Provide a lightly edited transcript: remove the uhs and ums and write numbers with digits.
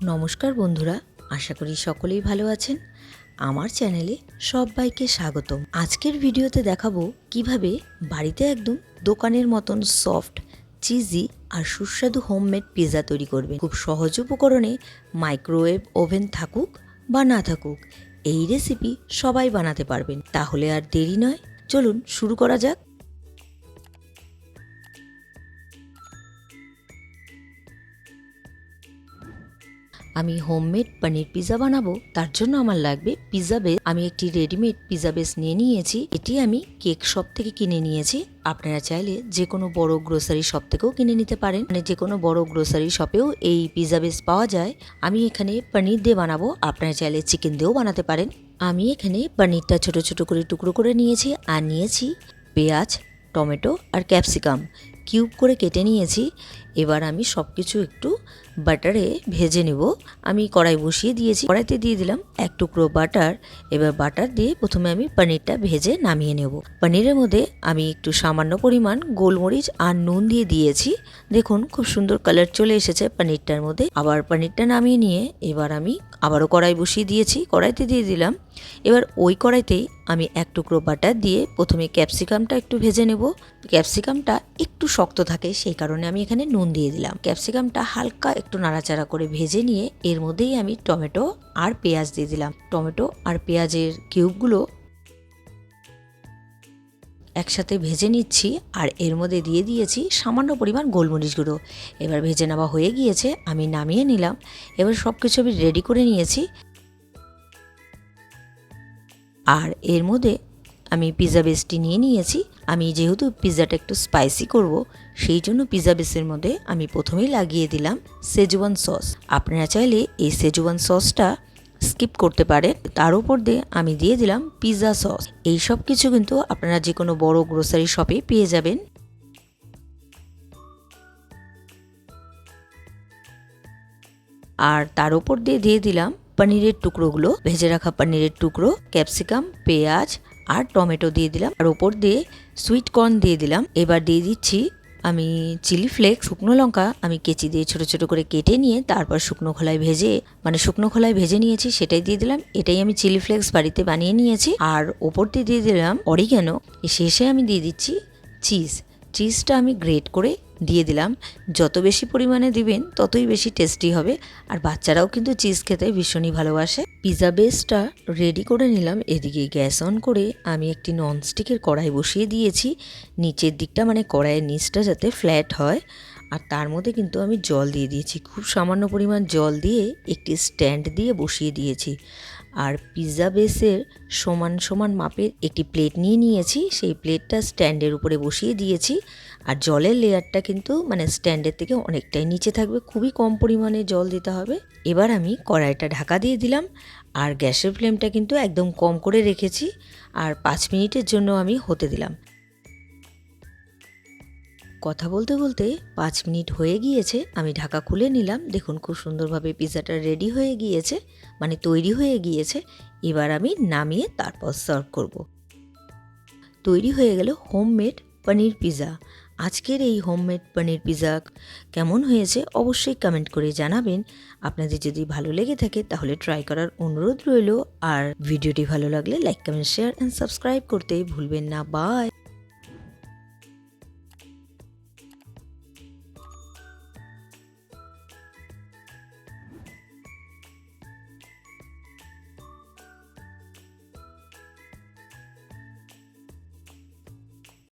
নমস্কার বন্ধুরা, আশা করি সকলেই ভালো আছেন। আমার চ্যানেলে সবাইকে স্বাগতম। আজকের ভিডিওতে দেখাবো কিভাবে বাড়িতে একদম দোকানের মতন সফট, চিজি আর সুস্বাদু হোমমেড পিৎজা তৈরি করবেন। খুব সহজ উপকরণে, মাইক্রোওয়েভ ওভেন থাকুক বা না থাকুক, এই রেসিপি সবাই বানাতে পারবেন। তাহলে আর দেরি নয়, চলুন শুরু করা যাক। আমি হোমমেড পনির পিৎজা বানাবো, তার জন্য আমার লাগবে পিৎজা বেস। আমি একটি রেডিমেড পিৎজা বেস নিয়ে নিয়েছি। এটি আমি কেক শপ থেকে কিনে নিয়েছি। আপনারা চাইলে যে কোনো বড় গ্রোসারি শপ থেকেও কিনে নিতে পারেন, মানে যে কোনো বড় গ্রোসারি শপেও এই পিৎজা বেস পাওয়া যায়। আমি এখানে পনির দিয়ে বানাবো, আপনারা চাইলে চিকেন দিয়েও বানাতে পারেন। আমি এখানে পনিরটা ছোট ছোট করে টুকরো করে নিয়েছি, আর নিয়েছি পেঁয়াজ, টমেটো আর ক্যাপসিকাম কিউব করে কেটে নিয়েছি। এবার আমি সব কিছু একটু বাটারে ভেজে নেব। আমি কড়াই বসিয়ে দিয়েছি, কড়াইতে দিয়ে দিলাম এক টুকরো বাটার। এবার বাটার দিয়ে প্রথমে আমি পনিরটা ভেজে নামিয়ে নেব। পনিরের মধ্যে আমি একটু সামান্য পরিমাণ গোলমরিচ আর নুন দিয়ে দিয়েছি। দেখুন খুব সুন্দর কালার চলে এসেছে পনিরটার মধ্যে। আবার পনিরটা নামিয়ে নিয়ে এবার আমি আবারও কড়াই বসিয়ে দিয়েছি, কড়াইতে দিয়ে দিলাম। এবার ওই কড়াইতেই আমি এক টুকরো বাটার দিয়ে প্রথমে ক্যাপসিকামটা একটু ভেজে নেব। ক্যাপসিকামটা একটু শক্ত থাকে, সেই কারণে আমি এখানে নুন দিয়ে দিলাম। ক্যাপসিকামটা হালকা একটু নাড়াচাড়া করে ভেজে নিয়ে এর মধ্যেই আমি টমেটো আর পেঁয়াজ দিয়ে দিলাম। টমেটো আর পেঁয়াজের কিউবগুলো একসাথে ভেজে নিচ্ছি, আর এর মধ্যে দিয়ে দিয়েছি সামান্য পরিমাণ গোলমরিচ গুঁড়ো। এবার ভেজে নেওয়া হয়ে গিয়েছে, আমি নামিয়ে নিলাম। এবার সব কিছু আমি রেডি করে নিয়েছি। আর এর মধ্যে আমি পিৎজা বেসটি নিয়ে নিয়েছি। আমি যেহেতু পিৎজাটা একটু স্পাইসি করব, সেই জন্য পিৎজা বেসের মধ্যে আমি প্রথমেই লাগিয়ে দিলাম সেজওয়ান সস। আপনারা চাইলে এই সেজওয়ান সসটা স্কিপ করতে পারেন। তার উপর দিয়ে আমি দিয়ে দিলাম পিৎজা সস। এই সব কিছু কিন্তু আপনারা যে কোনো বড় গ্রোসারি শপে পেয়ে যাবেন। আর তার উপর দিয়ে দিয়ে দিলাম পনিরের টুকরোগুলো, ভেজে রাখা পনিরের টুকরো, ক্যাপসিকাম, পেঁয়াজ আর টমেটো দিয়ে দিলাম। আর ওপর দিয়ে সুইট কর্ন দিয়ে দিলাম। এবার দিয়ে দিচ্ছি আমি চিলি ফ্লেক্স। শুকনো লঙ্কা আমি কেচি দিয়ে ছোট ছোট করে কেটে নিয়ে তারপর শুকনো খোলায় ভেজে নিয়েছি, সেটাই দিয়ে দিলাম। এটাই আমি চিলি ফ্লেক্স বাড়িতে বানিয়ে নিয়েছি। আর ওপর দিয়ে দিয়ে দিলাম অরিগ্যানো। শেষে আমি দিয়ে দিচ্ছি চিজটা আমি গ্রেট করে দিয়ে দিলাম। যত বেশি পরিমাণে দিবেন ততই বেশি টেস্টি হবে, আর বাচ্চারাও কিন্তু চিজ খেতে ভীষণই ভালোবাসে। পিৎজা বেসটা রেডি করে নিলাম। এদিকে গ্যাস অন করে আমি একটি ননস্টিকের কড়াই বসিয়ে দিয়েছি। নিচের দিকটা মানে কড়াইয়ের নিচটা যাতে ফ্ল্যাট হয়, আর তার মধ্যে কিন্তু আমি জল দিয়ে দিয়েছি। খুব সামান্য পরিমাণ জল দিয়ে একটি স্ট্যান্ড দিয়ে বসিয়ে দিয়েছি। আর পিৎজা বেসের সমান সমান মাপের একটি প্লেট নিয়ে নিয়েছি, সেই প্লেটটা স্ট্যান্ডের উপরে বসিয়ে দিয়েছি। আর জলের লেয়ারটা কিন্তু মানে স্ট্যান্ডের থেকে অনেকটাই নিচে থাকবে, খুবই কম পরিমাণে জল দিতে হবে। এবার আমি কড়াইটা ঢাকা দিয়ে দিলাম, আর গ্যাসের ফ্লেমটা কিন্তু একদম কম করে রেখেছি। আর 5 মিনিটের জন্য আমি হতে দিলাম। কথা বলতে বলতে 5 মিনিট হয়ে গিয়েছে, আমি ঢাকা খুলে নিলাম। দেখুন খুব সুন্দরভাবে পিৎজাটা রেডি হয়ে গিয়েছে, মানে তৈরি হয়ে গিয়েছে। এবার আমি নামিয়ে তারপর সার্ভ করব। তৈরি হয়ে গেল হোমমেড পনির পিৎজা। আজকের এই হোমমেড পনির পিৎজা কেমন হয়েছে অবশ্যই কমেন্ট করে জানাবেন। আপনাদের যদি ভালো লেগে থাকে তাহলে ট্রাই করার অনুরোধ রইল। আর ভিডিওটি ভালো লাগলে like, comment, share and subscribe করতে ভুলবেন না। বাই।